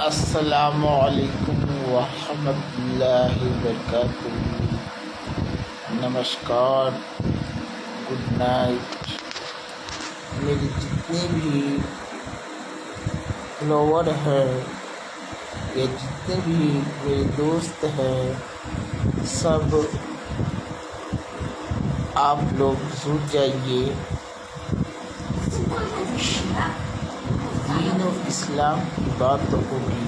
अस्सलामुअलैकुम वरहमतुल्लाहि वबरकातुहू। नमस्कार, गुड नाइट। मेरे जितने भी फॉलोवर हैं या जितने भी मेरे दोस्त हैं, सब आप लोग जुड़ जाइए। दीन और इस्लाम की बात होगी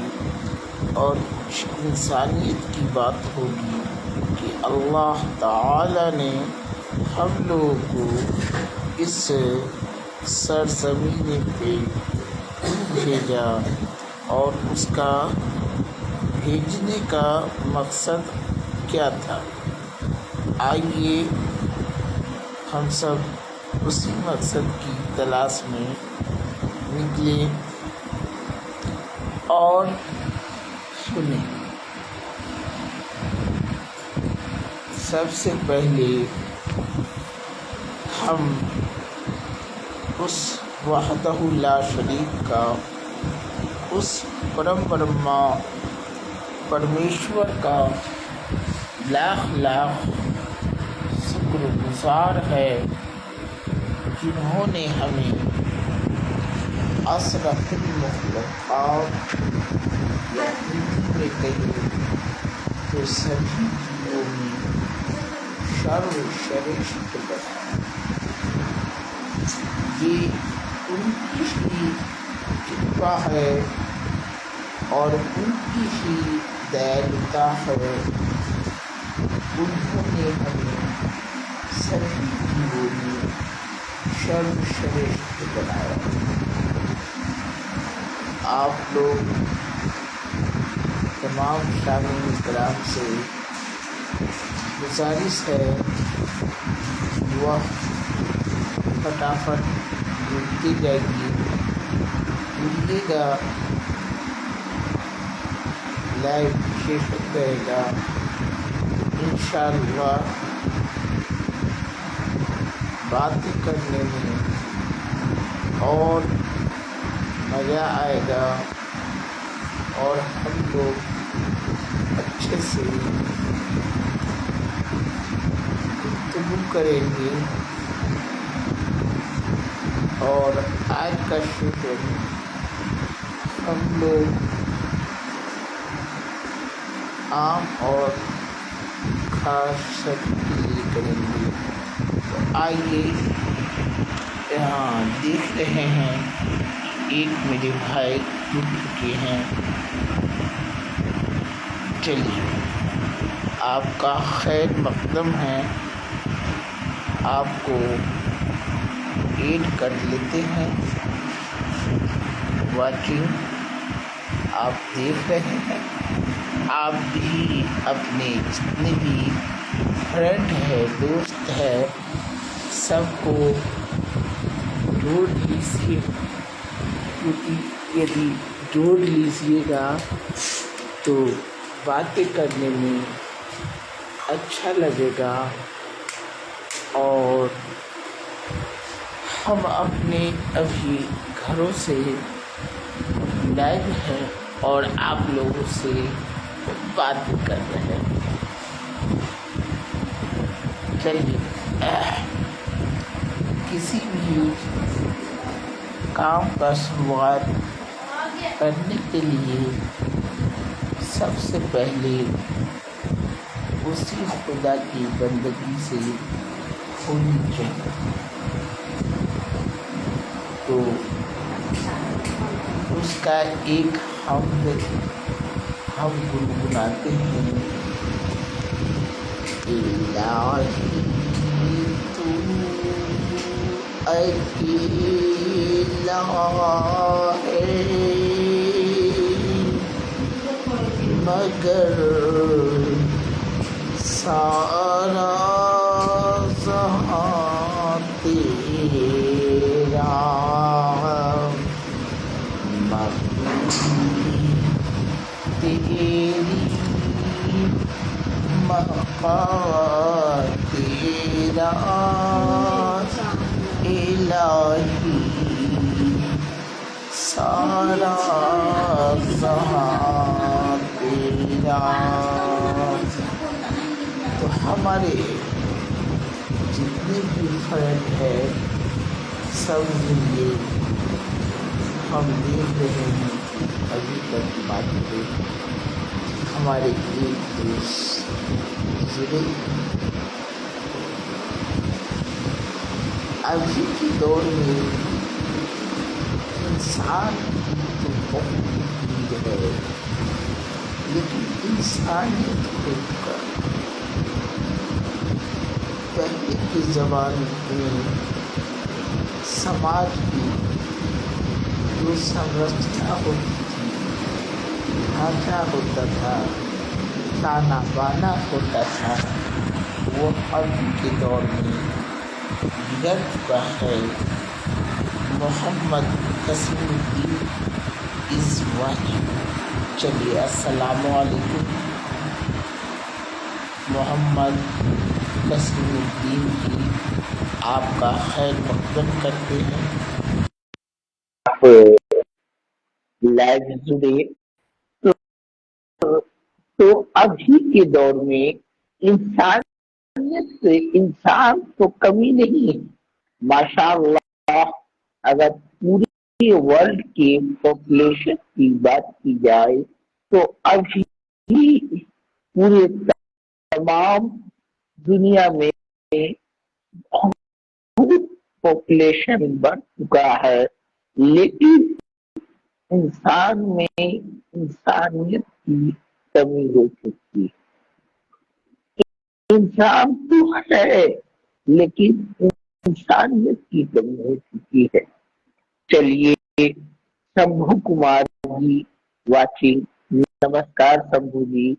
और कुछ इंसानियत की बात होगी कि अल्लाह ताला ने हम लोगों को इस सरज़मीन पे भेजा और उसका भेजने का मकसद क्या था। आइए हम सब उसी मकसद की तलाश में निकले और सुने। सबसे पहले हम उस वहदहु ला शरीक का, उस परम ब्रह्मा परमेश्वर का लाख लाख शुक्रगुजार है जिन्होंने हमें अशरफुल मखलूक़ात या हिंदी में कहीं तो सभी जीवों में सर्वश्रेष्ठ बनाया। ये उनकी ही कृपा है और उनकी ही दयालुता है। उन्होंने हमें सभी जीवों में सर्वश्रेष्ठ बनाया। आप लोग तमाम शामिल कराम से गुजारिश है वह फटाफट जुड़ती जाएगी, जुड़िएगा। लाइव सेशन रहेगा इंशाअल्लाह। बातें करने में और मज़ा आएगा और हम लोग अच्छे से गुफ्तगू करेंगे। और आज का सेशन हम लोग आम और खास सभी के लिए करेंगे। तो आइए, यहाँ देख रहे हैं एक मेरे भाई जुड़ चुके हैं। चलिए, आपका खैर मकदम है, आपको ऐड कर लेते हैं। वाचिंग आप देख रहे हैं। आप भी अपने जितने भी फ्रेंड है, दोस्त है, सबको जोड़ लीजिए, क्योंकि यदि जोड़ लीजिएगा तो बातें करने में अच्छा लगेगा। और हम अपने अभी घरों से लाइव हैं और आप लोगों से बात कर रहे हैं। चलिए, किसी भी काम का शुरुआत करने के लिए सबसे पहले उसी खुदा की बंदगी से होनी चाहिए। तो उसका एक हम गुनगुनाते हैं, इलाही तू अकेला है, मगर सारा जहां तेरा, तेरी मक्का तेरा इलाही, सारा जहाँ तेरा। तो हमारे जितने भी फ्रेंड है सब ये हम देख रहे हैं अभी तक की बात पे हमारे एक देश जिले अभी के दौर में इंसान तो बहुत भीड़ है, लेकिन इंसानियत को पहले के ज़माने में समाज की जो संरचना होती थी, ढांचा होता था, ताना बाना होता था, वो अभी के दौर में बिगड़ चुका है। Mohammed Kasimuddin is one. चलिए अस्सलामु अलैकुम। मोहम्मद कसीमुद्दीन की आपका खैर मकदम करते हैं। आप लाइव जुड़े तो अभी के दौर में इंसानियत से इंसान तो कमी नहीं है। माशाअल्लाह, अगर पूरे वर्ल्ड के पॉपुलेशन की बात की जाए तो अभी पूरे तमाम दुनिया में बहुत पॉपुलेशन बढ़ चुका है, लेकिन इंसान में इंसानियत की कमी हो चुकी है। इंसान तो है, लेकिन इंसानियत की कमी हो चुकी है। चलिए, शंभू कुमार जी वाचिंग, नमस्कार शंभू जी,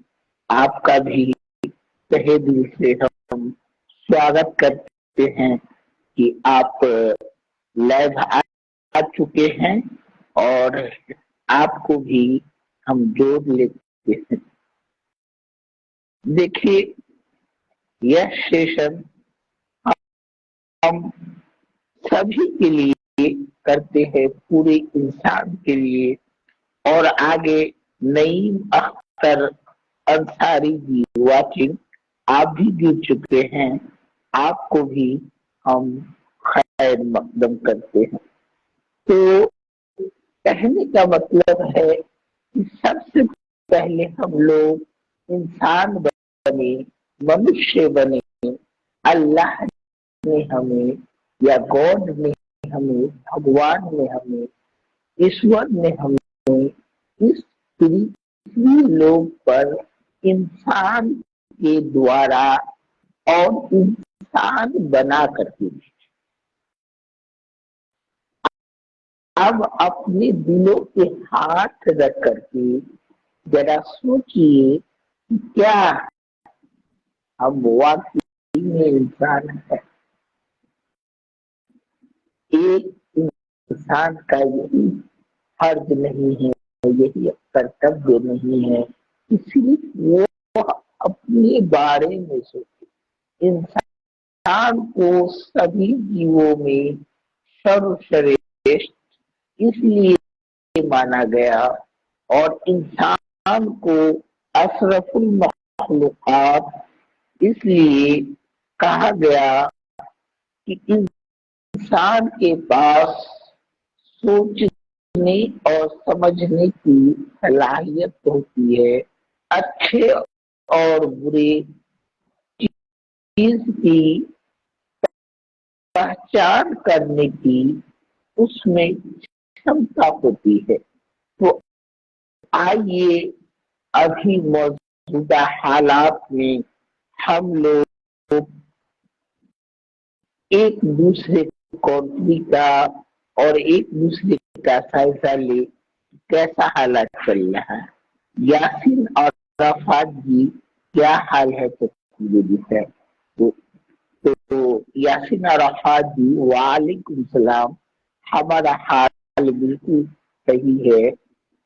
आपका भी तहे दिल से हम स्वागत करते हैं कि आप लाइव आ चुके हैं और आपको भी हम जोड़ लेते हैं। देखिए, यह सेशन हम सभी के लिए करते हैं, पूरे इंसान के लिए। और आगे नईम अख्तर अंसारी जी वाचिंग, आप भी जुड़ चुके हैं, आपको भी हम खैर मकदम करते हैं। तो कहने का मतलब है कि सबसे पहले हम लोग इंसान बने, मनुष्य बने। अल्लाह ने हमें या गॉड ने हमें, भगवान ने हमें, ईश्वर ने हमें इस पृथ्वी लोक पर इंसान के द्वारा और इंसान बना करके भेजा। अब अपने दिलों पे हाथ रख करके जरा सोचिए कि क्या हम वाकई में इंसान है। एक इंसान का यही फर्ज नहीं है, यही कर्तव्य नहीं है कि सिर्फ वो अपने बारे में सोचे। इंसान को सभी जीवों में सर्वश्रेष्ठ इसलिए माना गया और इंसान को अशरफुल मखलूकात इसलिए कहा गया कि इंसान के पास सोचने और समझने की सलाहियत होती है, अच्छे और बुरे चीज की पहचान करने की उसमें क्षमता होती है। तो आइए अभी मौजूदा हालात में हम लोग एक दूसरे कंट्री का और एक दूसरे का जायजा ले, कैसा हालात चल रहा है। यासीन और अराफात जी, क्या हाल है पूरे विषय तो यासीन अराफात जी, वालेकुम सलाम। हमारा हाल बिल्कुल सही है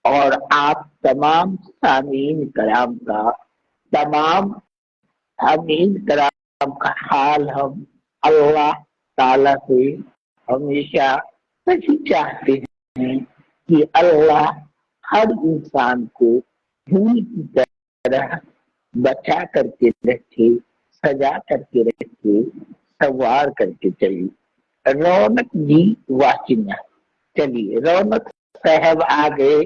और आप तमाम सामीन कराम का, तमाम सामीन कराम का हाल हम अल्लाह ताला से हमेशा सही चाहते हैं कि अल्लाह हर इंसान को फूल की तरह बचा करके रखे, सजा करके रखे, संवार करके चली। रौनक जी वाचिंगा, चलिए रौनक साहब आ गए।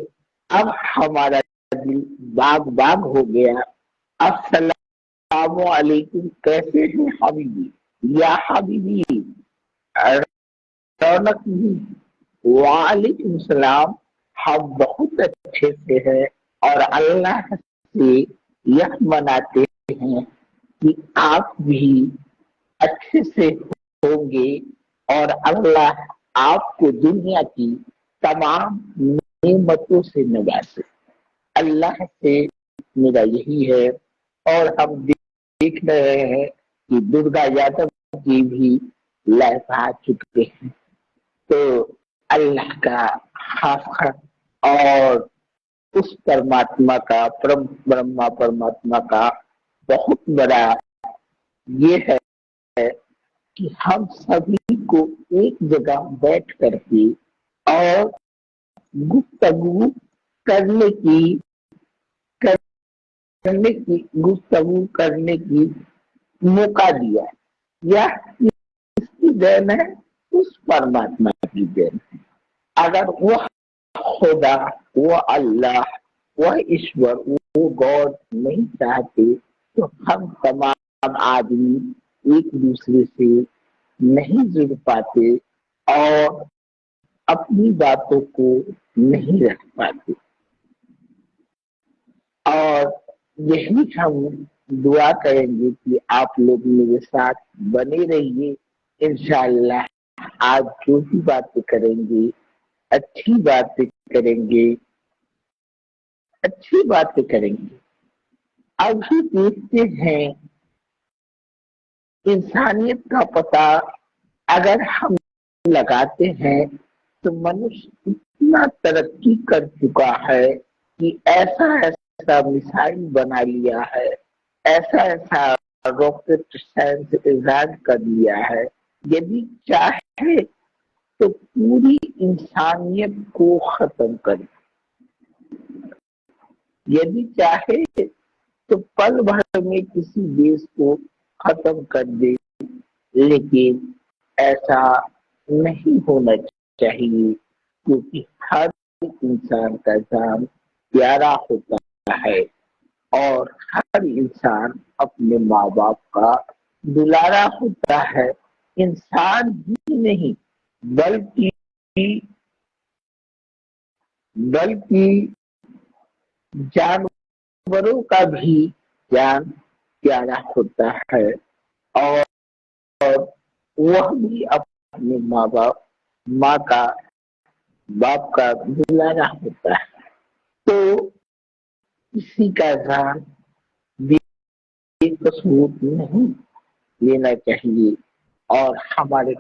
अब हमारा दिल बाग बाग हो गया। अस्सलामु अलैकुम, कैसे हैं हबीबी या हबीबी? रौनक जी, वालेकुम सलाम, हम बहुत अच्छे से हैं और अल्लाह से यह मनाते हैं कि आप भी अच्छे से होंगे और अल्लाह आपको दुनिया की तमाम नेमतों से नवाजे। अल्लाह से मेरा यही है। और हम देख रहे हैं कि दुर्गा यादव जी भी लाइव आ चुके हैं। तो अल्लाह का खास और उस परमात्मा का, परम ब्रह्मा परमात्मा का बहुत बड़ा ये है कि हम सभी को एक जगह बैठ करके और गुफ्तगू करने की गुफ्तगू करने की मौका दिया। यह किसकी देन है? उस परमात्मा की देन है। अगर वह खुदा, वह अल्लाह, वह ईश्वर, वो गॉड नहीं चाहते तो हम तमाम आदमी एक दूसरे से नहीं जुड़ पाते और अपनी बातों को नहीं रख पाते। और यही हम दुआ करेंगे कि आप लोग मेरे साथ बने रहिए। इंशाअल्लाह आज जो भी बातें करेंगे, अच्छी बातें करेंगे, अच्छी बातें करेंगे। अभी देखते हैं इंसानियत का पता अगर हम लगाते हैं तो मनुष्य इतना तरक्की कर चुका है कि ऐसा ऐसा मिसाइल बना लिया है, ऐसा ऐसा रॉकेट साइंस इजाद कर लिया है। यदि चाहे तो पूरी इंसानियत को खत्म कर, यदि चाहे तो पल भर में किसी देश को खत्म कर दे, लेकिन ऐसा नहीं होना चाहिए क्योंकि हर इंसान का जान प्यारा होता है और हर इंसान अपने माँ बाप का दुलारा होता है। इंसान ही नहीं बल्कि बल्कि जानवरों का भी जान प्यारा होता है और वह भी अपने माँ का, बाप का दुलारा होता है। तो किसी का जान बेकसूर नहीं लेना चाहिए। और हमारे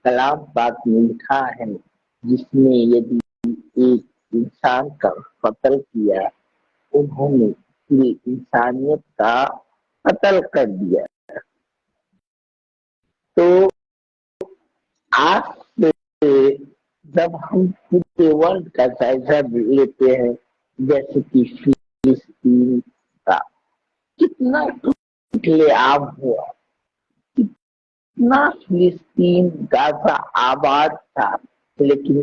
कलाम पाक में लिखा है जिसने यदि एक इंसान का कत्ल किया, उन्होंने पूरी इंसानियत का कत्ल कर दिया। तो आज से जब हम पूरे वर्ल्ड का जायजा लेते हैं, जैसे कि फिलिस्तीन का कितना आम हुआ, कितना फिलिस्तीन गाजा आबाद था, लेकिन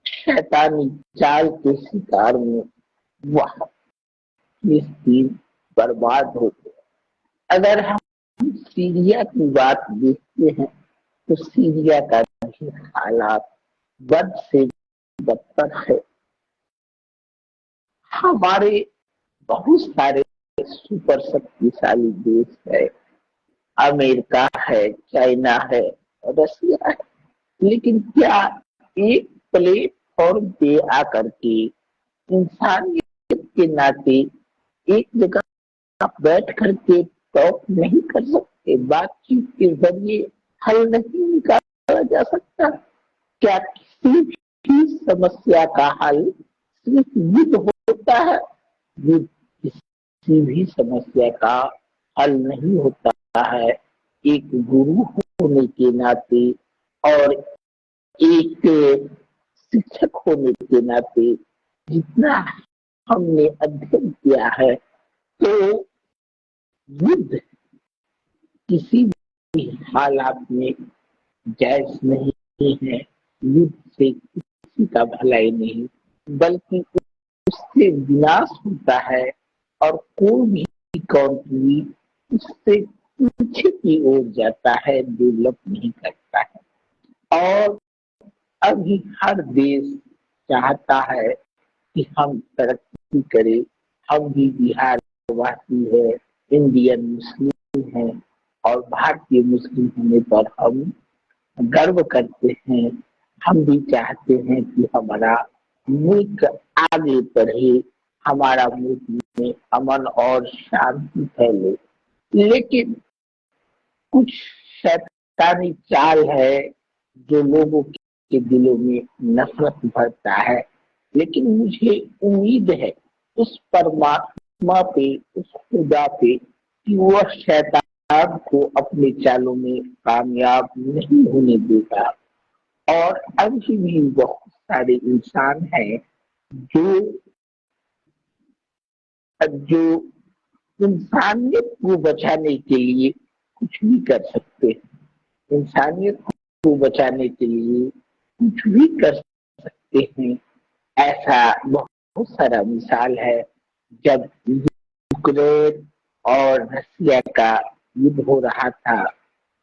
शैतानी चाल के शिकार में वह फिलिस्तीन बर्बाद हो गया। अगर हम सीरिया की बात देखते हैं तो सीरिया का भी हालात बद से बदतर है। हमारे बहुत सारे सुपर शक्तिशाली देश है, अमेरिका है, चाइना है, रसिया है, लेकिन क्या एक प्लेटफॉर्म पे आकर के इंसानियत के नाते एक जगह बैठ करके टॉक नहीं कर सकते? बातचीत के जरिए हल नहीं निकाला जा सकता? क्या किसी भी समस्या का हल सिर्फ युद्ध होता है? युद्ध किसी भी समस्या का हल नहीं होता है। एक गुरु होने के नाते और एक शिक्षक होने के नाते जितना हमने अध्ययन किया है, तो युद्ध किसी भी हालात में जायज नहीं है। युद्ध से किसी का भलाई नहीं, बल्कि उससे विनाश होता है और कोई भी कंट्री उससे पीछे की ओर जाता है, डेवलप नहीं करता है। और अभी हर देश चाहता है कि हम तरक्की करें। हम भी बिहार वासी है, इंडियन मुस्लिम है, और भारतीय मुस्लिम होने पर हम गर्व करते हैं। हम भी चाहते हैं कि हमारा मुल्क आगे बढ़े, हमारा मुल्क में अमन और शांति फैले। लेकिन कुछ शैतानी चाल है जो लोगों के दिलों में नफरत भरता है। लेकिन मुझे उम्मीद है उस परमात्मा पे, उस खुदा पे, कि वह शैतान को अपने चालों में कामयाब नहीं होने देगा। और अभी भी बहुत सारे इंसान हैं जो जो इंसानियत को बचाने के लिए कुछ भी कर सकते हैं। इंसानियत को बचाने के लिए कुछ भी कर सकते हैं। ऐसा बहुत सारा मिसाल है। जब यूक्रेन और रसिया का युद्ध हो रहा था,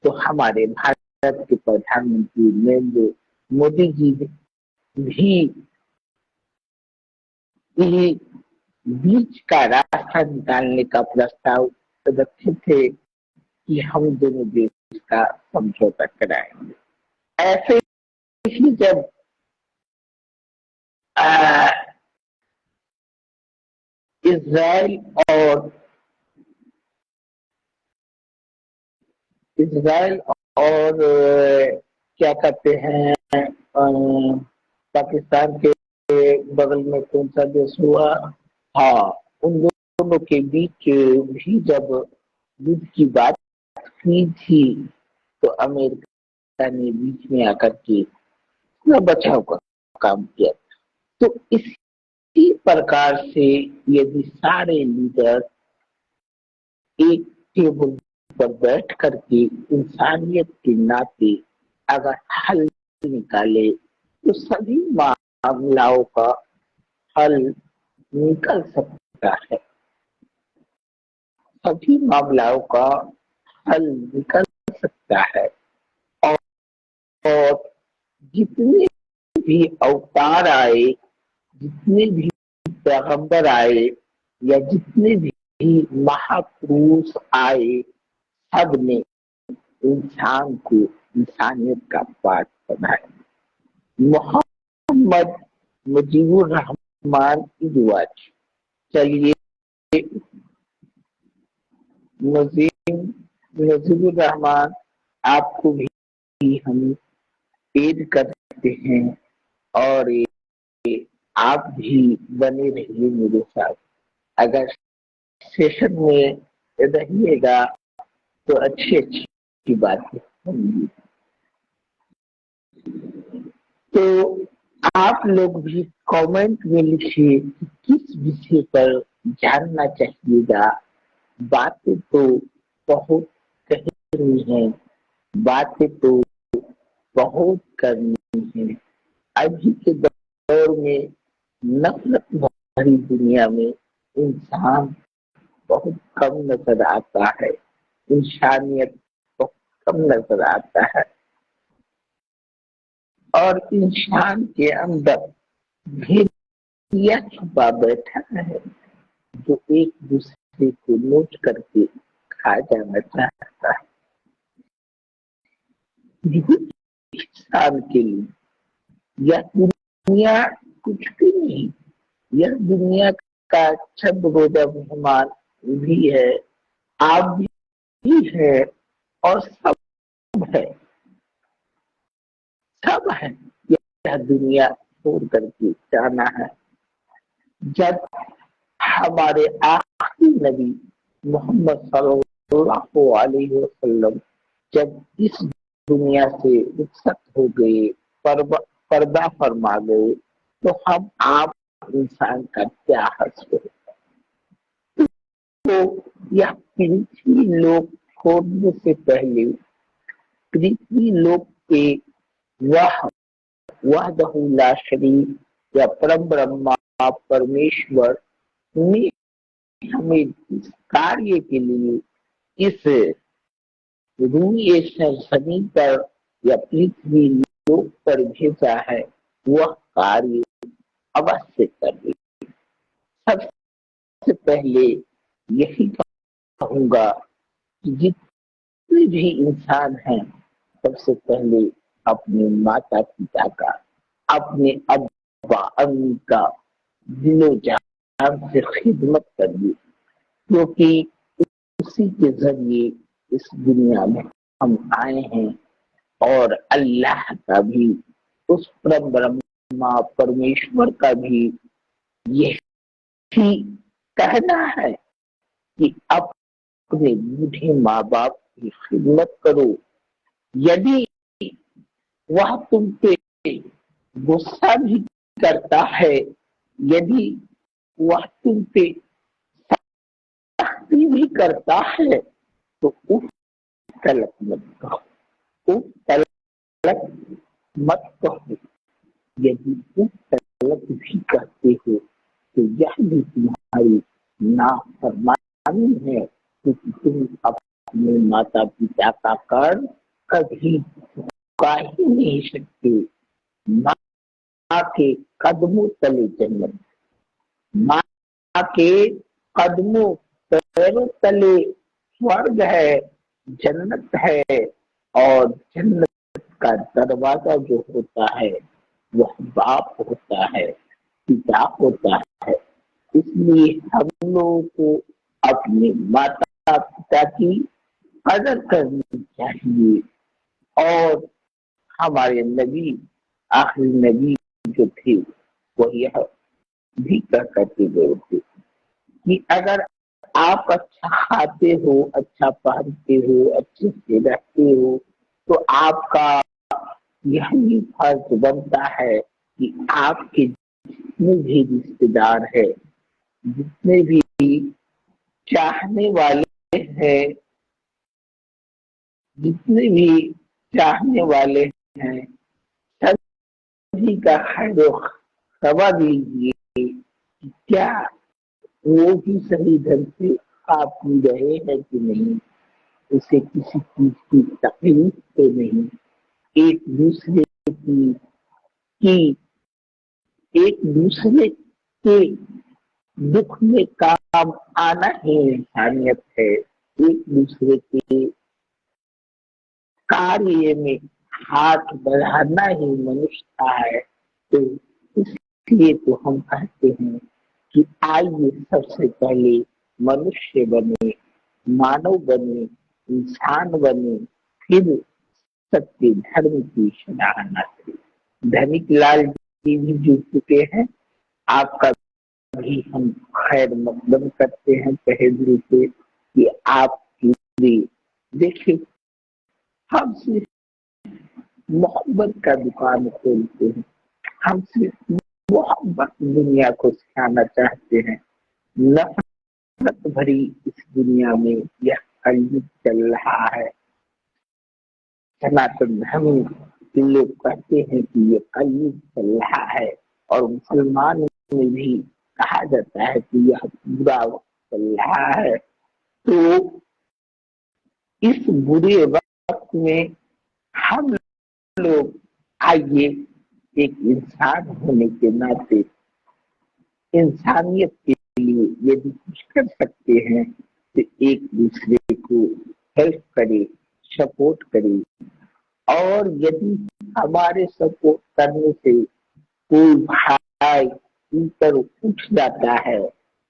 तो हमारे भारत के प्रधानमंत्री नरेंद्र मोदी जी भी ये बीच का रास्ता निकालने का प्रस्ताव रखे थे कि हम दोनों देश का समझौता कराएंगे। ऐसे ही जब इसराइल और इसराइल और क्या कहते हैं, पाकिस्तान के बगल में कौन सा देश हुआ, हाँ, उन दोनों के बीच भी जब युद्ध की बात की थी, तो अमेरिका ने बीच में आकर के पूरा बचाव का काम किया। तो इसी प्रकार से यदि सारे लीडर एक टेबल पर बैठ करके इंसानियत के नाते अगर हल निकाले, तो सभी मामलों का हल निकल सकता है। सभी मामलों का हल निकल सकता है। और, और जितने भी अवतार आए, जितने भी पैगंबर आए, या जितने भी महापुरुष आए, सब ने इंसान को इंसानियत का पाठ पढ़ाया। मोहम्मद मुजीबुर रहमान इजवाज, चलिए मुजीबुर रहमान, आपको भी हम पेड करते हैं, और ये आप भी बने रहिए मेरे साथ। अगर सेशन में रहिएगा तो अच्छी अच्छी बातें होंगी। तो आप लोग भी कमेंट में लिखिए कि किस विषय पर जानना चाहिएगा। बातें तो बहुत कहनी है, बातें तो बहुत करनी है। अभी के दौर में नफरत भरी दुनिया में इंसान बहुत कम नजर आता है, इंसानियत बहुत कम नजर आता है। और इंसान के अंदर भेदिया छुपा बैठा है, जो एक दूसरे को नोच करके खा जाना चाहता है। इंसान के लिए यह दुनिया कुछ भी नहीं। यह दुनिया का छद रोजा मेहमान भी है, आप भी है, और सब है, सब है। यह दुनिया छोड़ करके जाना है। जब हमारे आखिरी नबी मोहम्मद सल्लल्लाहु अलैहि वसल्लम जब इस दुनिया से रुखसत हो गए, पर्दा फरमा गए, तो हम आप इंसान का क्या हश्र है। तो यह पृथ्वी लोक छोड़ने से पहले पृथ्वी लोक पे वह वहदहू ला शरीक या परम ब्रह्मा परमेश्वर ने हमें इस कार्य के लिए इस रूए शनि पर या पृथ्वी लोक पर भेजा है, वह कार्य अवश्य कर ले। सबसे पहले यही कहूंगा कि जितने भी इंसान हैं, सबसे पहले अपने माता पिता का, अपने अब्बा अम्मी का दिलो जान से खिदमत करिए, क्योंकि उसी के जरिए इस दुनिया में हम आए हैं। और अल्लाह का भी, उस परम ब्रह्मा परमेश्वर का भी यही कहना है कि अपने बूढ़े माँ बाप की खिदमत करो। यदि वह तुम पे गुस्सा भी करता है, यदि वह तुम पे सख्ती भी करता है, तो उस तलक मत कहो, उस तलक मत कहो। यदि उस तलक भी कहते हो तो यह भी तुम्हारी नाफरमानी है, क्योंकि तुम अपने माता पिता का कर्म कभी चुका ही नहीं सकते। माँ के कदमों तले जन्नत, माँ के कदमों पैरों तले स्वर्ग है, जन्नत है। और जन्नत का दरवाजा जो होता है वह बाप होता है, पिता होता है। इसलिए हम लोगों को अपने माता पिता की कदर करनी चाहिए। और हमारे नबी, आखिरी नबी जो थे, वो यह भी कह करके गए थे कि अगर आप अच्छा खाते हो, अच्छा पहनते हो, अच्छे से रहते हो, तो आपका यह भी फर्ज बनता है कि आपके जितने भी रिश्तेदार है, जितने भी चाहने वाले हैं, जितने भी चाहने वाले हैं, सभी का खैर खबर लीजिए कि क्या वो भी सही ढंग से खा पी रहे हैं कि नहीं, उसे किसी चीज की तकलीफ तो नहीं। एक दूसरे की एक दूसरे के दुख में काम आना ही इंसानियत है। एक दूसरे के कार्य में हाथ बढ़ाना ही मनुष्यता है। तो इसलिए तो हम कहते हैं कि आइए सबसे पहले मनुष्य बने, मानव बने, इंसान बने, फिर सत्य धर्म की सराहना करें। धनिक लाल जी भी जुड़ चुके हैं, आपका भी हम खैर मकदम करते हैं तहे दिल से कि आप देखिए, हम सिर्फ मोहब्बत का दुकान खोलते हैं, हम सिर्फ मोहब्बत दुनिया को सिखाना चाहते हैं। नफरत भरी इस दुनिया में यह कलयुग चल रहा है। सनातन धर्म के लोग कहते हैं कि ये कलयुग चल रहा है, और मुसलमान में भी कहा जाता है कि यह बुरा वक्त चल रहा है। तो इस बुरे वक्त में हम लोग आइए एक इंसान होने के नाते इंसानियत के लिए यदि कुछ कर सकते हैं तो एक दूसरे को हेल्प करें, सपोर्ट करें। और यदि हमारे सपोर्ट करने से कोई भाई ऊपर उठ जाता है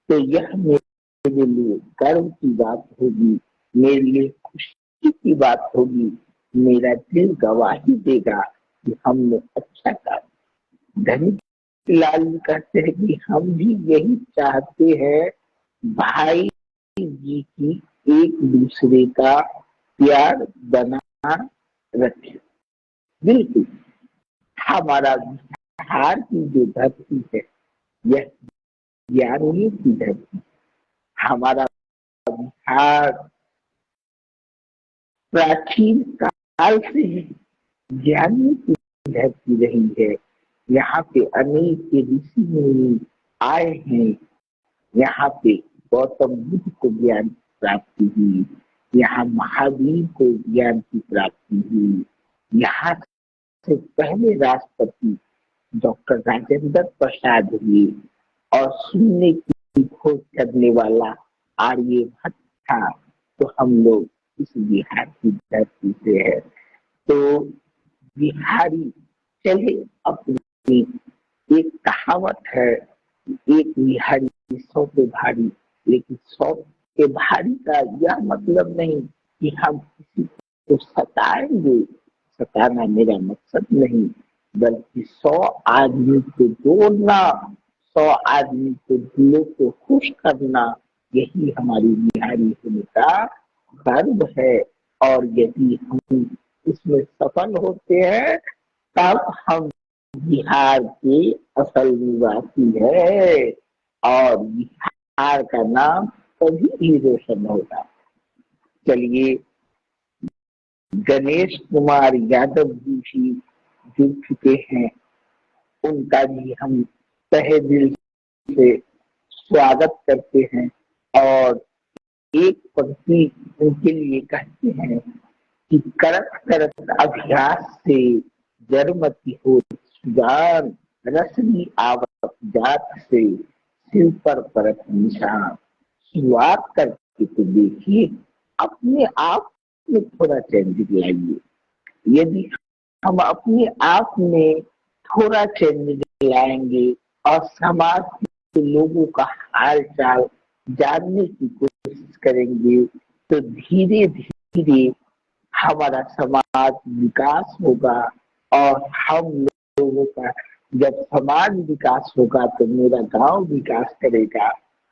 तो यह मेरे लिए गर्व की बात होगी, मेरे लिए खुशी की बात होगी। मेरा दिल गवाही देगा कि हमने अच्छा काम। धनी लाल कहते हैं कि हम भी यही चाहते हैं, भाई जी की एक दूसरे का प्यार बना रखे। बिल्कुल हमारा बिहार की जो धरती है, यह ज्ञानी की धरती। हमारा बिहार प्राचीन काल से ही ज्ञानी की धरती रही है। यहाँ पे अनेक ऋषि मुनि आए हैं। यहाँ पे गौतम बुद्ध को ज्ञान की प्राप्ति हुई, यहाँ महावीर को ज्ञान की प्राप्ति हुई। यहाँ से पहले राष्ट्रपति डॉक्टर राजेंद्र प्रसाद हुए और शून्य की खोज करने वाला आर्यभट्ट था। तो हम लोग इस बिहार की धरती से है। तो बिहारी चले अपनी, एक कहावत है, एक बिहारी 100 पे भारी। लेकिन 100 के भारी का यह मतलब नहीं कि हम किसी को सताएंगे, सताना मेरा मकसद नहीं, बल्कि 100 आदमी को जोड़ना, 100 आदमी को दिलों को खुश करना, यही हमारी बिहारी होने का गर्व है। और यदि हम इसमें सफल होते हैं तब हम बिहार के असल निवासी है और बिहार का नाम कभी भी रोशन होगा। चलिए, गणेश कुमार यादव जी भी जुड़ चुके हैं, उनका भी हम तहे दिल से स्वागत करते हैं और एक पंक्ति उनके लिए कहते हैं कि करत करत अभ्यास से जरमती हो सुजान, रसनी आवत जात से सिर पर परत निशान। शुरुआत करके तो देखिए, अपने आप में थोड़ा चेंज लाइए। यदि हम अपने आप में थोड़ा चेंज लाएंगे और समाज के लोगों का हाल चाल जानने की कोशिश करेंगे तो धीरे धीरे हमारा समाज विकास होगा। और हम लोगों का जब समाज विकास होगा तो मेरा गांव विकास करेगा,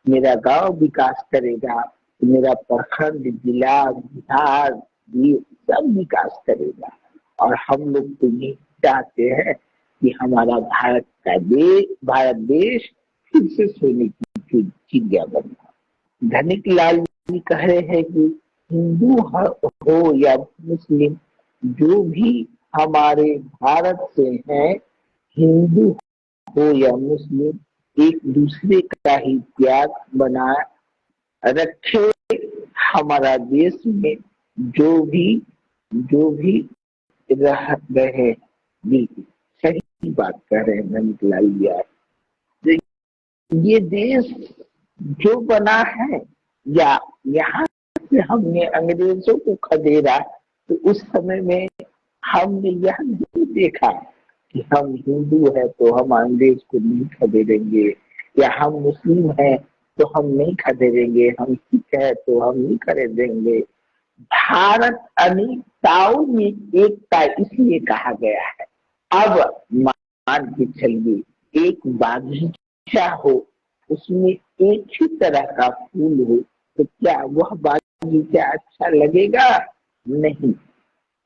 मेरा गांव विकास करेगा तो मेरा प्रखंड, जिला, बिहार भी सब विकास करेगा। और हम लोग तो ये चाहते हैं कि हमारा भारत देश फिर से सोने की चिड़िया बना। धनिक लाल जी कह रहे हैं कि हिंदू हो या मुस्लिम, जो भी हमारे भारत से हैं, हिंदू हो या मुस्लिम, एक दूसरे का ही प्यार बनाए रखे। हमारा देश में जो भी रह रहे, बिल्कुल सही बात कह रहे हैं धनिक लाल यार। ये देश जो बना है, या यहाँ से हमने अंग्रेजों को खदेड़ा, तो उस समय में हमने यह नहीं देखा कि हम हिंदू है तो हम अंग्रेज को नहीं खदेड़ेंगे, या हम मुस्लिम है तो हम नहीं खदेड़ेंगे, हम सिख है तो हम नहीं खरीदेंगे। भारत अनेकताओं में एकता इसलिए कहा गया है। अब मान के चलिए एक बागीचा हो, उसमें एक ही तरह का फूल हो, तो क्या वह बागीचा अच्छा लगेगा? नहीं।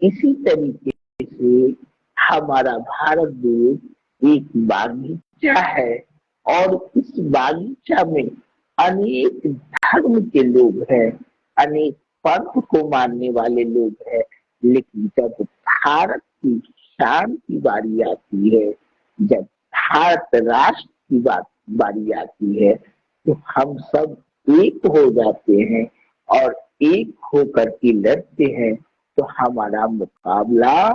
इसी तरीके से हमारा भारत देश एक बागीचा है और इस बागीचा में अनेक धर्म के लोग हैं, अनेक पंथ को मानने वाले लोग हैं। लेकिन जब भारत की शान की बारी आती है, जब भारत राष्ट्र की बारी आती है, तो हम सब एक हो जाते हैं और एक होकर के लड़ते हैं, तो हमारा मुकाबला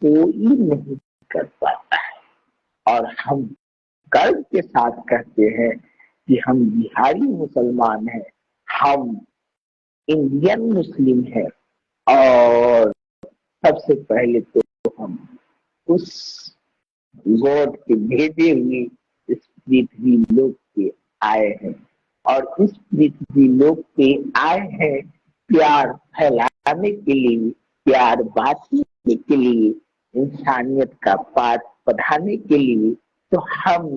कोई नहीं कर पाता है। और हम गर्व के साथ कहते हैं कि हम बिहारी मुसलमान हैं, हम इंडियन मुस्लिम हैं। और सबसे पहले तो हम उस गॉड के भेजे हुए इस पृथ्वी लोक पे आए हैं, और इस पृथ्वी लोक पे आए हैं प्यार फैलाने के लिए, प्यार बांटने के लिए, इंसानियत का पाठ पढ़ाने के लिए। तो हम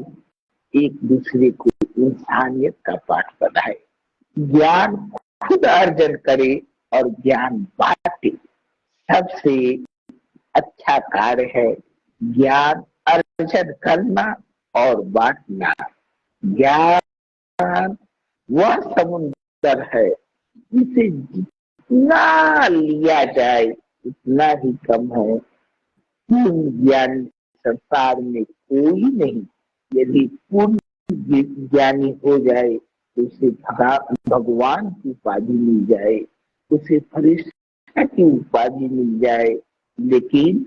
एक दूसरे को इंसानियत का पाठ पढ़ाए, ज्ञान खुद अर्जन करे और ज्ञान बांटे। सबसे अच्छा कार्य है ज्ञान अर्जन करना और बांटना। ज्ञान वह समुंदर है जिसे जितना लिया जाए उतना ही कम है। पूर्ण ज्ञान संसार में कोई नहीं। यदि पूर्ण ज्ञानी हो जाए तो उसे भगवान की उपाधि मिल जाए, उसे फरिश्ता की उपाधि मिल जाए। लेकिन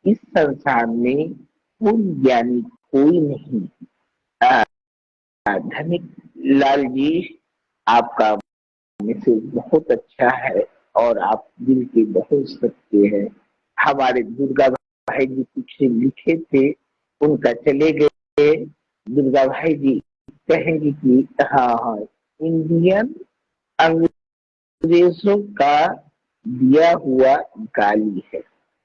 इस संसार में पूर्ण ज्ञानी कोई नहीं। धनिक लाल जी, आपका मैसेज बहुत अच्छा है और आप दिल के बहुत सच्चे हैं। हमारे दुर्गा भाई जी कुछ लिखे थे, उनका चले गए। दुर्गा भाई जी कहेंगे कि हाँ हाँ, इंडियन अंग्रेजों का दिया हुआ गाली है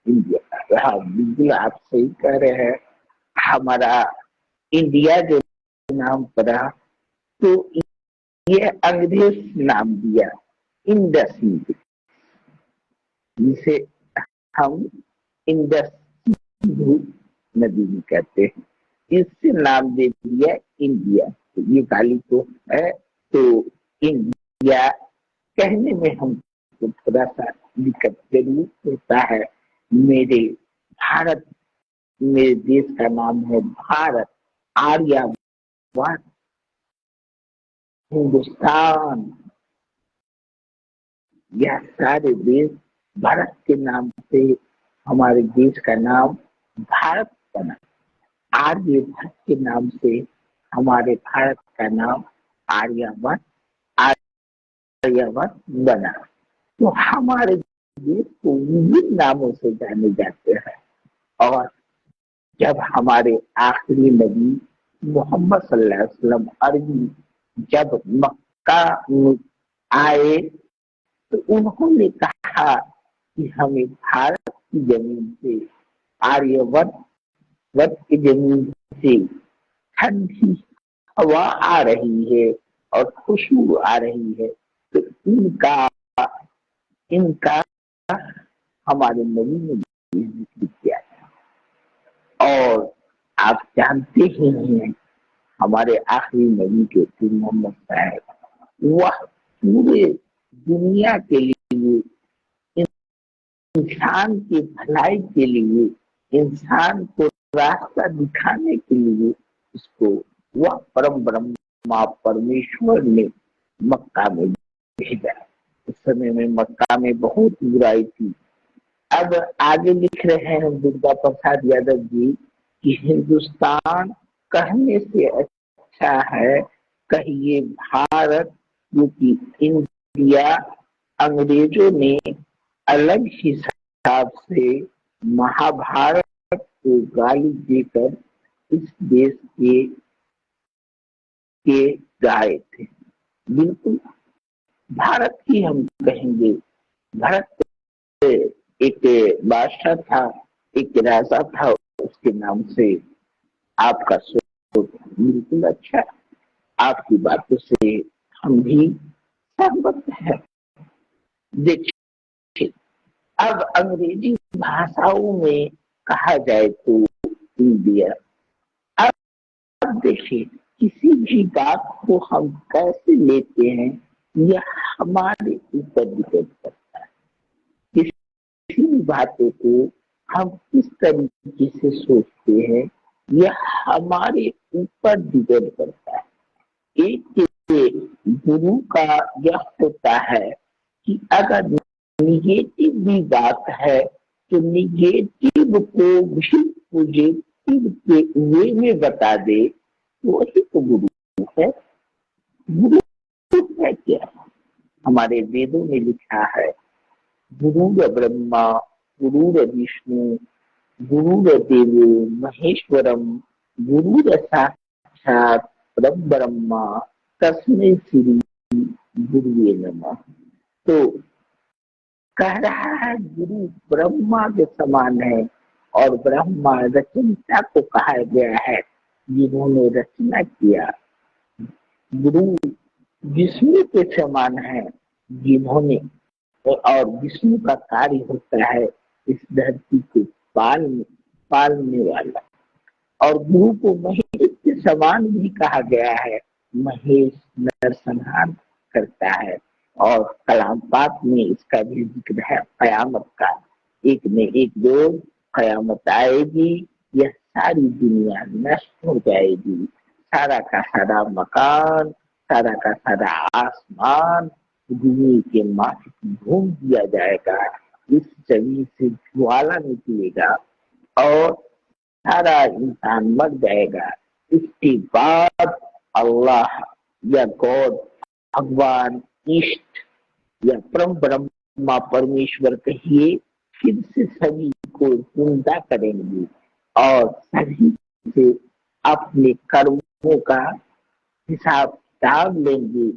इंडिया का। हाँ बिल्कुल आप सही कह रहे हैं। हमारा इंडिया जो नाम पड़ा तो ये अंग्रेज नाम दिया इंडस, जिसे हम इंडस नदी भी कहते हैं, इससे नाम दे दिया इंडिया। तो ये गाली तो है। तो इंडिया कहने में हमको थोड़ा सा दिक्कत जरूर होता है। मेरे भारत, मेरे देश का नाम है भारत, आर्यवाद, हिंदुस्तान, यह सारे देश भारत के नाम से हमारे देश का नाम भारत बना। आर्यभट्ट के नाम से हमारे भारत का नाम आर्यवत आर्यवत बना। तो हमारे देश को विभिन्न नामों से जाने जाते हैं। और जब हमारे आखिरी नबी मोहम्मद सल्लल्लाहु अलैहि वसल्लम अरबी जब मक्का में आए तो उन्होंने कहा कि हमें भारत की जमीन से, आर्यवत वत की जमीन से ठंडी हवा आ रही है और खुशबू आ रही है। तो इनका इनका हमारे नबी ने जिक्र किया है। और आप जानते ही हैं हमारे आखिरी नबी के थे मोहम्मद साहब, वह पूरे दुनिया के लिए, इंसान की भलाई के लिए, इंसान को रास्ता दिखाने के लिए उसको वह परम ब्रह्मा परमेश्वर ने मक्का में भेजा। उस समय में मक्का में बहुत बुराई थी। अब आगे लिख रहे हैं दुर्गा प्रसाद यादव जी कि हिंदुस्तान कहने से अच्छा है कहिए भारत, क्योंकि इंडिया अंग्रेजों ने अलग हिसाब से महाभारत को गाली देकर इस देश के गाए थे। बिल्कुल भारत ही हम कहेंगे। भारत एक बादशाह था, एक राजा था, उसके नाम से आपका सोच बिल्कुल अच्छा। आपकी बातों से हम भी सहमत हैं। देखिए, अब अंग्रेजी भाषाओं में कहा जाए तो इंडिया। अब देखिए, किसी भी बात को हम कैसे लेते हैं यह हमारे ऊपर डिपेंड करता है। किसी भी बातों को हम किस तरीके से सोचते हैं यह हमारे ऊपर डिपेंड करता है। एक गुरु का यह होता है कि अगर निगेटिव भी बात है तो निगेटिव को भी पॉजिटिव के वे में बता दे, वही तो गुरु है। गुरु है क्या? हमारे वेदों में लिखा है गुरुर ब्रह्मा गुरुर विष्णु गुरुर्देवो महेश्वरम गुरुर साक्षात परब्रह्मा तस्मै श्री गुरुवे नमः। तो कह रहा है गुरु ब्रह्मा के समान है और ब्रह्मा रचयिता को कहा गया है जिन्होंने रचना किया। गुरु विष्णु के समान है जिन्होंने, और विष्णु का कार्य होता है इस धरती को पालने वाला। और गुरु को महेश के समान भी कहा गया है। महेश नरसंहार करता है और कलाम पाक में इसका भी जिक्र है कयामत का। एक न एक रोज कयामत आएगी, यह सारी दुनिया नष्ट हो जाएगी, सारा का सारा मकान, सारा का सारा आसमान भूमि के माथे घूम दिया जाएगा, इस जमीन से ज्वाला निकलेगा और सारा इंसान मर जाएगा। इसके बाद अल्लाह या गॉड, भगवान, इष्ट या परम ब्रह्मा परमेश्वर कहिए, फिर से सभी को जिंदा करेंगे और सभी से अपने कर्मों का हिसाब किताब लेंगे।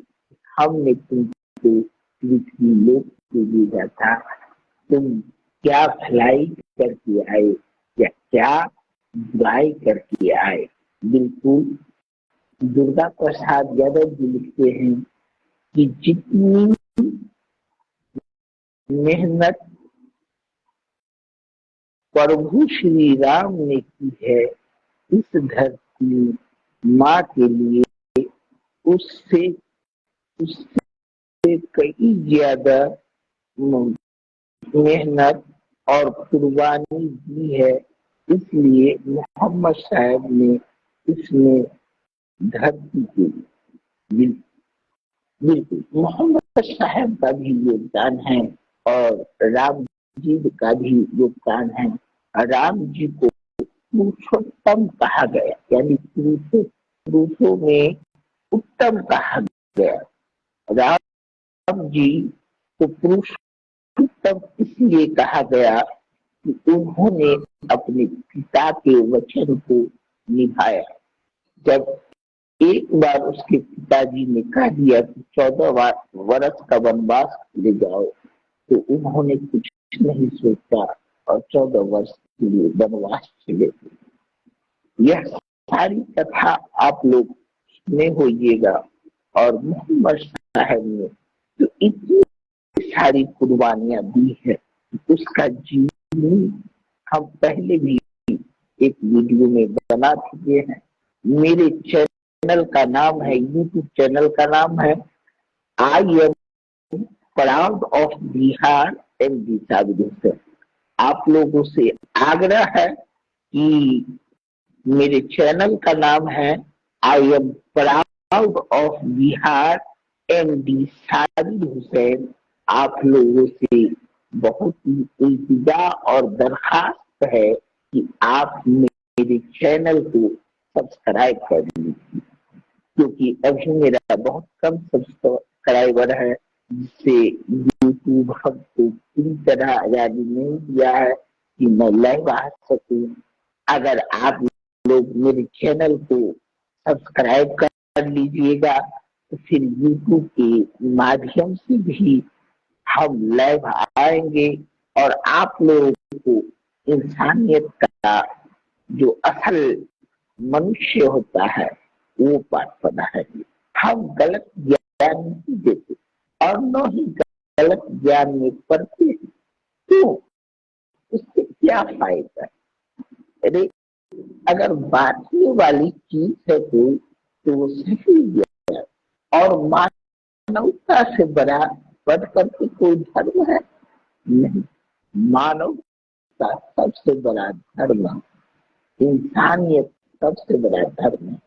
हमने तुमको पृथ्वी लोक को भेजा था, तुम क्या भलाई करके आए या क्या बुराई करके आए। बिल्कुल दुर्गा प्रसाद यादव जी लिखते हैं कि जितनी मेहनत प्रभु श्री राम ने की है इस धरती माँ के लिए, उससे उससे कई ज्यादा मेहनत और कुर्बानी दी है। इसलिए मोहम्मद साहब ने इसमें धरती के बिल्कुल मोहम्मद साहब का भी योगदान है और राम जी का भी योगदान है। राम जी को पुरुषोत्तम कहा गया, यानी पुरुषों में उत्तम कहा गया। राम जी को पुरुषोत्तम इसलिए कहा गया कि उन्होंने अपने पिता के वचन को निभाया। जब एक बार उसके पिताजी ने कह दिया कि 14 वर्ष का वनवास ले जाओ, तो उन्होंने कुछ नहीं सोचा और 14 वर्ष के लिए वनवास चले। यह सारी कथा आप लोग सुने होइएगा। और मोहम्मद साहब ने जो इतनी सारी कुर्बानियां दी है, उसका जीवनी हम पहले भी एक वीडियो में बना चुके हैं। मेरे चैनल का नाम है, यूट्यूब चैनल का नाम है I am proud of Bihar MD Sabir Hussain. आप लोगों से आग्रह है कि मेरे चैनल का नाम है I am proud of Bihar MD Sabir Hussain. आप लोगों से बहुत ही इल्तिजा और दरखास्त है कि आप मेरे चैनल को सब्सक्राइब कर लीजिए, क्योंकि अभी मेरा बहुत कम सब्सक्राइबर है, जिससे यूट्यूब हमको पूरी तरह आजादी नहीं दिया है कि मैं लाइव आ सकूं। अगर आप लोग मेरे चैनल को सब्सक्राइब कर लीजिएगा तो फिर यूट्यूब के माध्यम से भी हम लाइव आएंगे और आप लोगों को इंसानियत का जो असल मनुष्य होता है वो बात पता है। हम गलत ज्ञान नहीं देते और न ही गलत ज्ञान में पढ़ते हैं, तो उससे क्या फायदा। अरे अगर बांटने वाली चीज है तो वो सही ज्ञान और मानवता से बड़ा बढ़ करके कोई धर्म है नहीं। मानवता सबसे बड़ा धर्म है, इंसानियत सबसे बड़ा धर्म है।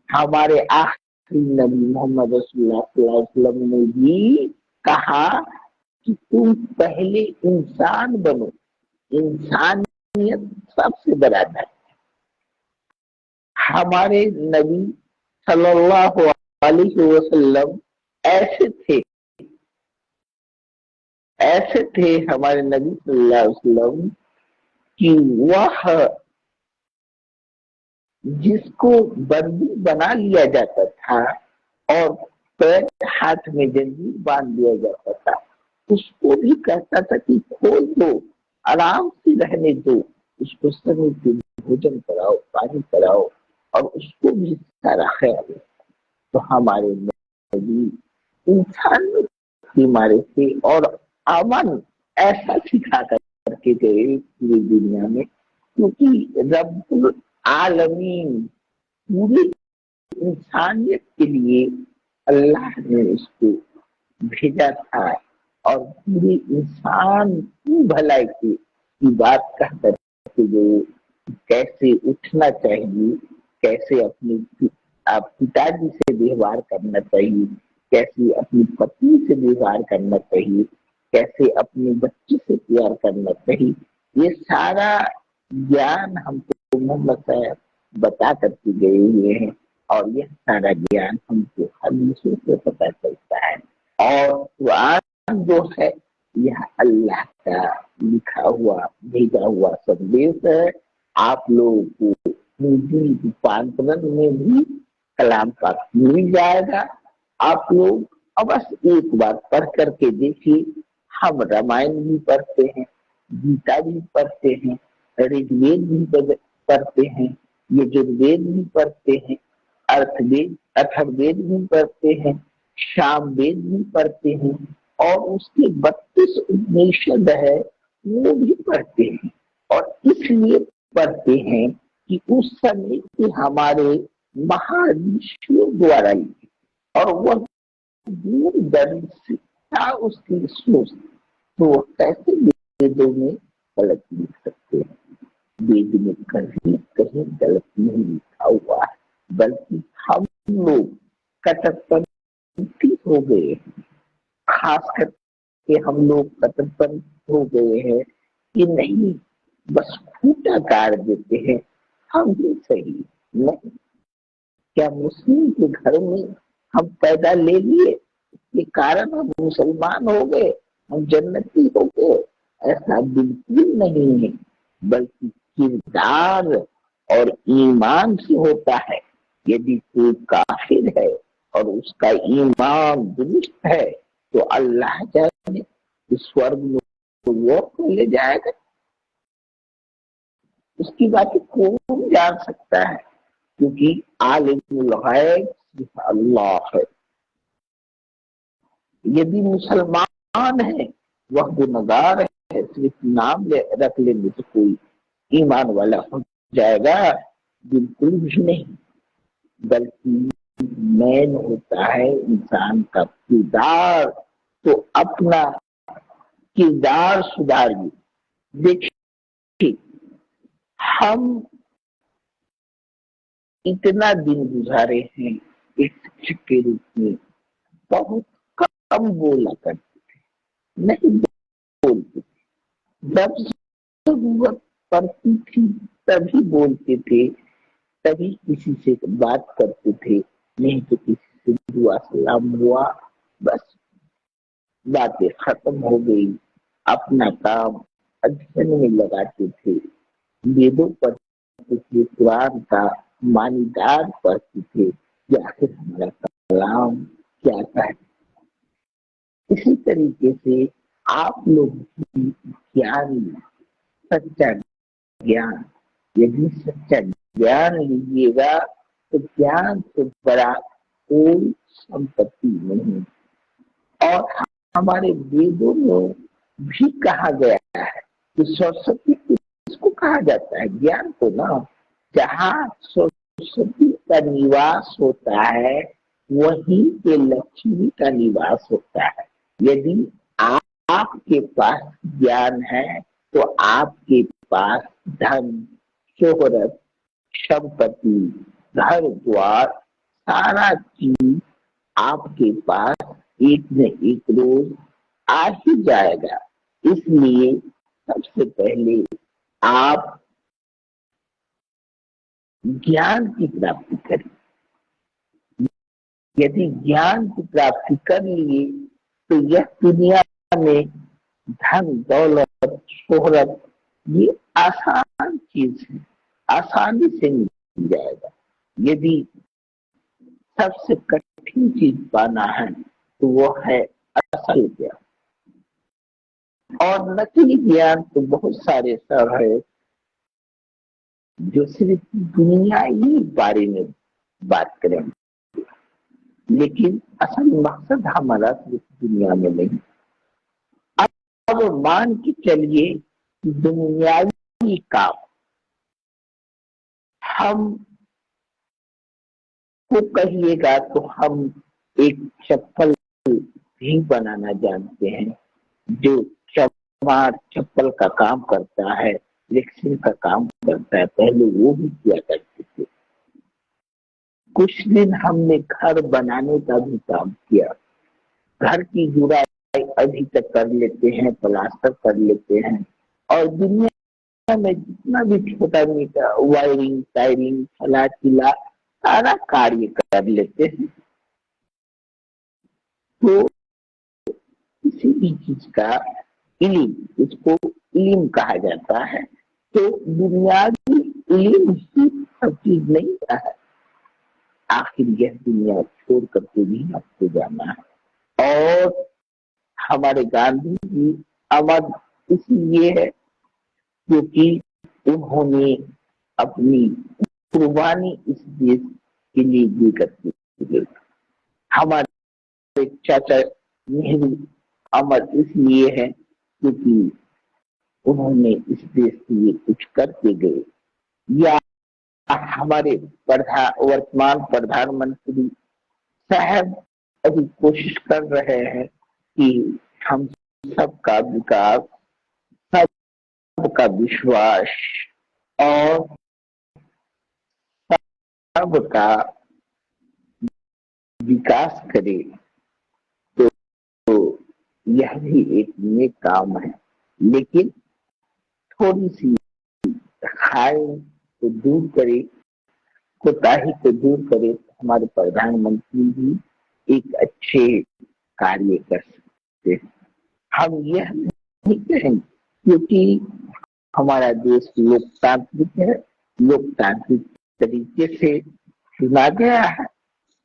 हमारे आखिरी नबी मोहम्मद रसूलुल्लाह सल्लल्लाहु अलैहि वसल्लम ने भी कहा कि तुम पहले इंसान बनो, इंसानियत सबसे बड़ा धर्म। हमारे नबी सल्लल्लाहु अलैहि वसल्लम ऐसे थे हमारे नबी सल्लल्लाहु अलैहि वसल्लम कि वह जिसको बंदी बना लिया जाता था और पैर हाथ में जंजीर बांध दिया जाता था, उसको भी कहता था कि खोल दो, आराम से रहने दो, उसको समय पे भोजन कराओ, पानी कराओ और उसको भी सारा ख्याल। तो हमारे नबी इंसान की मारे थे और अमन ऐसा सिखा करके गए पूरी दुनिया में, क्योंकि रब्बुल आलमीन पूरे इंसानियत के लिए अल्लाह ने उसको भेजा था और पूरे इंसान की भलाई की बात कह करके जो कैसे उठना चाहिए, कैसे अपनी आप पिताजी से व्यवहार करना चाहिए, कैसे अपनी पत्नी से व्यवहार करना चाहिए, कैसे अपने बच्चे से प्यार करना चाहिए, ये सारा ज्ञान हमको मोहम्मद साहब बता करके गए हुए हैं और यह सारा ज्ञान हमको हदीसों से पता चलता है। और कुरान जो है यह अल्लाह का लिखा हुआ भेजा हुआ संदेश है। आप लोगों को हिंदी रूपांतरण में भी कलाम पाक मिल जाएगा। आप लोग अवश्य एक बार पढ़ करके देखिए। हम रामायण भी पढ़ते हैं, गीता भी पढ़ते हैं, ऋग्वेद भी पढ़ते हैं, यजुर्वेद भी पढ़ते हैं, अर्थवेद अथर्ववेद भी पढ़ते हैं, सामवेद भी पढ़ते हैं और उसके 32 उपनिषद है वो भी पढ़ते हैं। और इसलिए पढ़ते हैं कि उस समय के हमारे महर्षियों द्वारा लिखे और वह दूरदर्शिता उसकी सोच, तो वो कैसे वेदों में गलत लिख सकते हैं। वेद में कहीं कहीं गलत नहीं लिखा हुआ है, बल्कि हम लोग कट्टरपंथी हो गए हैं। खास करके हम लोग कट्टरपंथी हो गए हैं कि नहीं, बस खूंटा गाड़ देते हैं, हम ही सही। नहीं, क्या मुस्लिम के घर में हम पैदा ले लिए के कारण हम मुसलमान हो गए, हम जन्नती हो गए? ऐसा बिल्कुल नहीं है, बल्कि किरदार और ईमान से होता है। यदि कोई काफिर है और उसका ईमान दुरुस्त है तो अल्लाह जाने स्वर्ग में वो ले जाएगा। उसकी बातें कौन जान सकता है, क्योंकि आलिमुल गैब सिर्फ अल्लाह है। यदि मुसलमान है, वह गुनहगार है, सिर्फ नाम रख लेंगे तो कोई ईमान वाला हो जाएगा? बिल्कुल भी नहीं, बल्कि मैन होता है इंसान का किरदार। तो अपना किरदार सुधारिए। देखिए, हम इतना दिन गुजारे हैं एक शिक्षक के रूप में, बहुत कम बोला करते थे, नहीं बोलते थे। जब जरूरत पड़ती थी तभी बोलते थे, तभी किसी से बात करते थे, नहीं तो किसी से दुआ सलाम हुआ, बस बातें खत्म हो गई। अपना काम अध्ययन में लगाते थे, वेदों पढ़ते थे, कुरान का मानीदार पढ़ते थे कि आखिर हमारा कलाम क्या है। इसी तरीके से आप लोग भी ज्ञान, सच्चा ज्ञान, यदि सच्चा ज्ञान लीजिएगा तो ज्ञान से बड़ा कोई संपत्ति नहीं। और हमारे वेदों में भी कहा गया है कि सरस्वती किसको कहा जाता है? ज्ञान को ना। जहाँ सरस्वती का निवास होता है वहीं पे लक्ष्मी का निवास होता है। यदि आपके पास ज्ञान है तो आपके पास धन, शोहरत, संपत्ति, घर द्वार, सारा चीज आपके पास एक न एक रोज आ ही जाएगा। इसलिए सबसे पहले आप ज्ञान की प्राप्ति करें। यदि ज्ञान की प्राप्ति कर लिए तो यह दुनिया में धन, दौलत, शोहरत ये आसान चीज है, आसानी से मिल जाएगा। यदि सबसे कठिन चीज पाना है तो वो है असल ज्ञान। और नकली ज्ञान तो बहुत सारे सर है जो सिर्फ दुनियाई बारे में बात करेंगे, लेकिन असल मकसद हमारा सिर्फ दुनिया में नहीं। अब मान के चलिए दुनियावी काम हम उसको कहिएगा तो हम एक चप्पल भी बनाना जानते हैं, जो चमार चप्पल का काम करता है, रिक्शे का काम करता है, पहले वो भी किया करते थे। कुछ दिन हमने घर बनाने का भी काम किया। घर की जुड़ाई अभी तक कर लेते हैं, प्लास्टर कर लेते हैं, और दुनिया में जितना भी छोटा मोटा वायरिंग टायरिंग फला चिला सारा कार्य कर लेते हैं। तो किसी भी चीज का इल्म, इसको इल्म कहा जाता है। तो बुनियादी इल्म ही सब चीज नहीं है। आखिर यह दुनिया छोड़ करके भी आपको जाना है। और हमारे गांधी जी अमर इसलिए है क्योंकि उन्होंने अपनी कुर्बानी इस देश के लिए दी करती थी। हमारे चाचा नेहरू अमर इसलिए है क्योंकि उन्होंने इस देश के लिए कुछ करके गए। या हमारे वर्तमान प्रधानमंत्री साहब अभी कोशिश कर रहे हैं कि हम सबका विकास, सबका विश्वास और सबका विकास करें। तो यह भी एक नेक काम है, लेकिन थोड़ी सी खाई को दूर करे, कोताही को दूर करे तो हमारे प्रधानमंत्री भी एक अच्छे कार्य कर सकते हैं। हम यह नहीं कहेंगे क्योंकि हमारा देश लोकतांत्रिक है, लोकतांत्रिक तरीके से चुना गया है।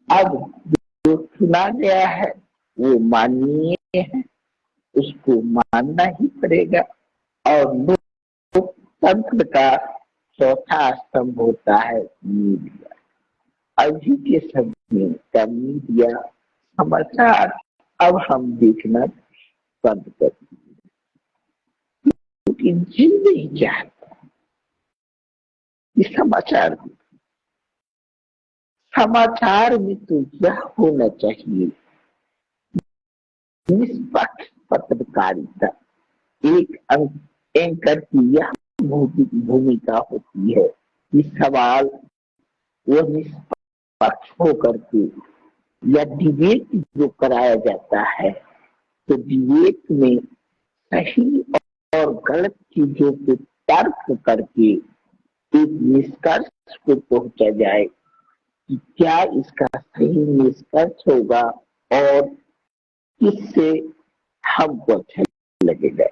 अब जो चुना गया है वो माननीय है, उसको मानना ही पड़ेगा। और लोकतंत्र का चौथा स्तंभ होता है मीडिया। अभी के समय का मीडिया समाचार अब हम देखना बंद कर दिए, क्योंकि जिन नहीं चाहता ये समाचार में तो यह होना चाहिए निष्पक्ष पत्रकारिता। एक एंकर की यह भूमिका होती है कि सवाल वो निष्पक्ष होकर के या डिबेट जो कराया जाता है, तो डिबेट में सही और गलत चीजों को तर्क करके एक निष्कर्ष को पहुंचा जाए कि क्या इसका सही निष्कर्ष होगा और किससे हमको अच्छा लगेगा।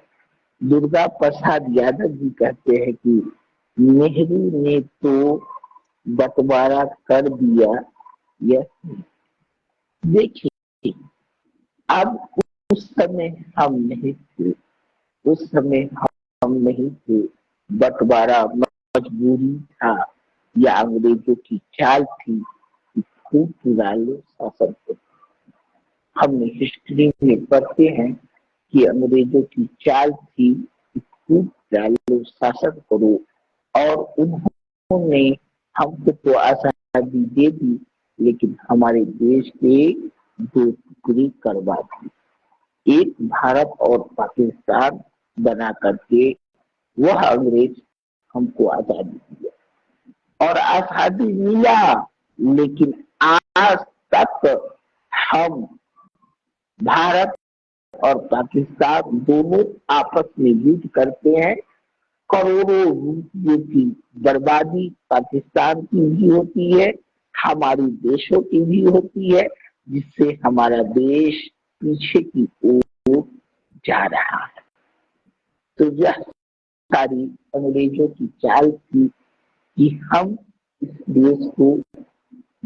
दुर्गा प्रसाद यादव जी कहते हैं कि नेहरू ने तो बंटवारा कर दिया। यह देखिए, अब उस समय हम नहीं थे, उस समय हम नहीं थे, बंटवारा मजबूरी था या अंग्रेजों की चाल थी कि खूब चुरा लो शासन को। हमने हिस्ट्री में पढ़ते हैं कि अंग्रेजों की चाल थी कि खूब चुरा लो शासन करो, और उन्होंने हमको तो आजादी दे दी, लेकिन हमारे देश के दो टुकड़े करवा दी। एक भारत और पाकिस्तान बना करके वह अंग्रेज हमको आजादी दिया और आजादी मिला, लेकिन आज तक हम भारत और पाकिस्तान दोनों आपस में युद्ध करते हैं। करोड़ों रुपयों की बर्बादी पाकिस्तान की भी होती है, हमारी देशों की भी होती है, जिससे हमारा देश पीछे की ओर जा रहा है। तो यह सारी अंग्रेजों की चाल थी कि हम इस देश को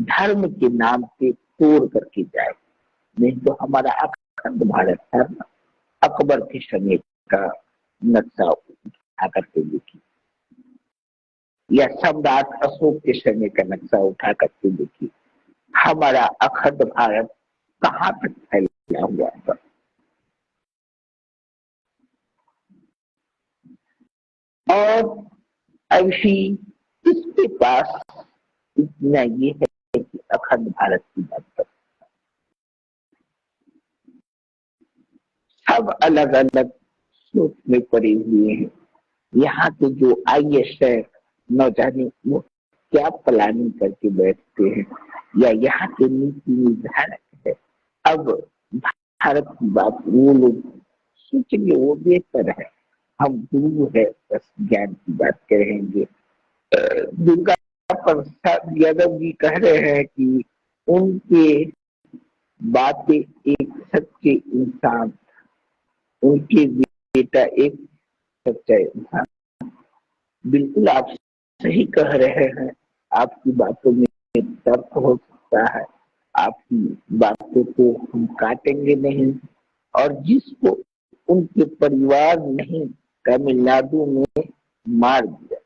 धर्म के नाम पे तोड़ करके जाए। नहीं तो हमारा अखंड भारत था ना, अकबर के समय का नक्शा उठा करके देखिए, या सम्राट अशोक के समय का नक्शा उठा करके देखिए, हमारा अखंड भारत कहाँ तक फैला हुआ था। और अभी इसके पास इतना ये है कि अखंड अखंड भारत की बात कर, सब अलग अलग सोच में पड़े हुए हैं। यहाँ के जो IAS है, न जाने वो क्या प्लानिंग करके बैठते हैं, या यहाँ के नीति निर्धारक है। अब भारत की बात वो लोग सोचेंगे, वो बेहतर है। हम गुरु है, बस ज्ञान की बात करेंगे। दुर्गा प्रसाद यादव जी कह रहे हैं कि उनके बातें एक सच्चे इंसान, उनके बेटा एक सच्चा इंसान। बिल्कुल आप सही कह रहे हैं। आपकी बातों में तर्क हो सकता है, आपकी बातों को हम काटेंगे नहीं। और जिसको उनके परिवार ने तमिलनाडु में मार दिया,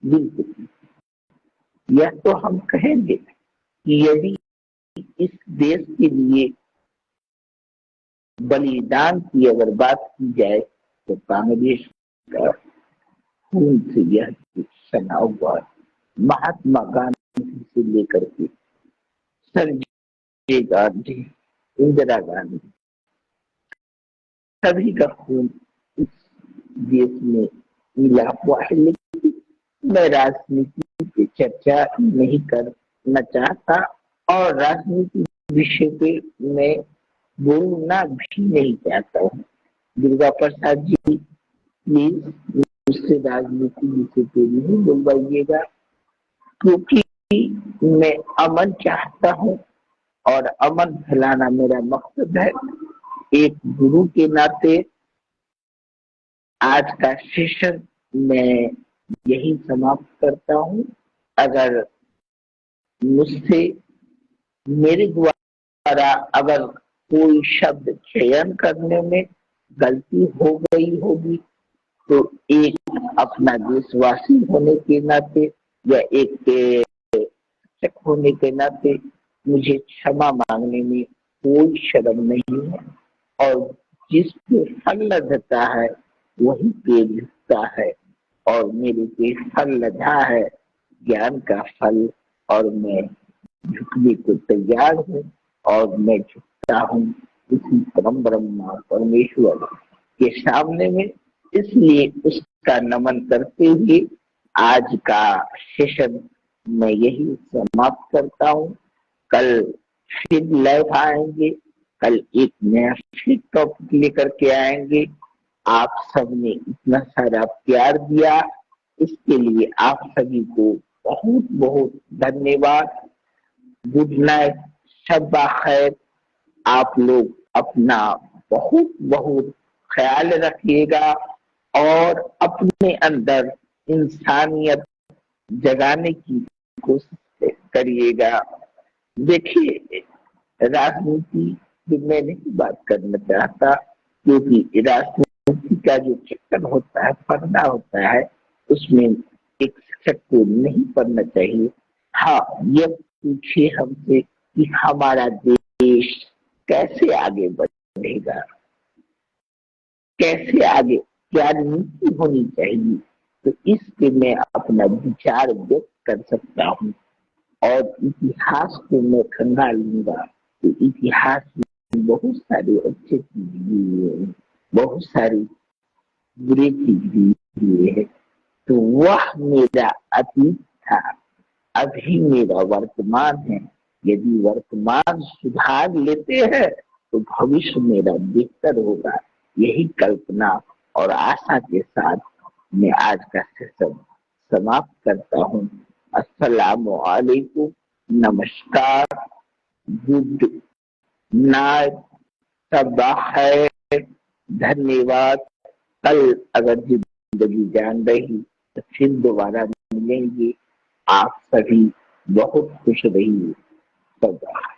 बिल्कुल यह तो हम कहेंगे कि यदि इस देश के लिए बलिदान की अगर बात की जाए तो कांग्रेस का खून से यह सना हुआ महात्मा गांधी से लेकर के संजय गांधी, इंदिरा गांधी, सभी का खून इस देश में मिला हुआ है। लेकिन मैं राजनीति की चर्चा नहीं करना चाहता, और राजनीति विषय पे मैं बोलना भी नहीं चाहता हूँ। दुर्गा प्रसाद जी प्लीज मुझसे राजनीति विषय पे नहीं बोलवाइएगा, क्योंकि मैं अमन चाहता हूँ और अमन फैलाना मेरा मकसद है। एक गुरु के नाते आज का सेशन मैं यही समाप्त करता हूँ। अगर मुझसे मेरे द्वारा अगर कोई शब्द चयन करने में गलती हो गई होगी तो एक अपना देशवासी होने के नाते या एक शिक्षक होने के नाते मुझे क्षमा मांगने में कोई शर्म नहीं है। और जिस पे फल लदता है वही पेड़ झुकता है, और मेरे पे फल लदा है ज्ञान का फल, और मैं झुकने को तैयार हूँ, और मैं झुकता हूँ उसी परम ब्रह्मा परमेश्वर के सामने में। इसलिए उसका नमन करते हुए आज का सेशन मैं यही समाप्त करता हूँ। कल फिर लाइव आएंगे, कल एक नया फिर टॉपिक लेकर के आएंगे। आप सबने इतना सारा प्यार दिया, इसके लिए आप सभी को बहुत बहुत धन्यवाद। गुड नाइट, शब्बा खैर। आप लोग अपना बहुत बहुत ख्याल रखिएगा और अपने अंदर इंसानियत जगाने की कोशिश करिएगा। देखिए, राजनीति की मैं नहीं बात करना चाहता, क्योंकि राजनीति का जो चक्कर होता है, पर्दा होता है, उसमें एक शिक्षक को नहीं पढ़ना चाहिए। हाँ, ये पूछे हमसे कि हमारा देश कैसे आगे बढ़ेगा, कैसे आगे, क्या नीति होनी चाहिए, तो इस पे मैं अपना विचार व्यक्त कर सकता हूँ। और इतिहास को मैं खंगालूंगा तो इतिहास में बहुत सारे अच्छे चीज भी है, बहुत सारी बुरी चीज भी हुए है। तो वह मेरा अतीत था, अभी मेरा वर्तमान है। यदि वर्तमान सुधार लेते हैं तो भविष्य मेरा बेहतर होगा। यही कल्पना और आशा के साथ मैं आज का सेशन समाप्त करता हूँ। अस्सलाम वालेकुम, नमस्कार, गुड नाइट, सब्बा खैर, धन्यवाद। कल अगर जिंदगी जान रही तो फिर दोबारा मिलेंगे। आप सभी बहुत खुश रहिए। सब्बा खैर।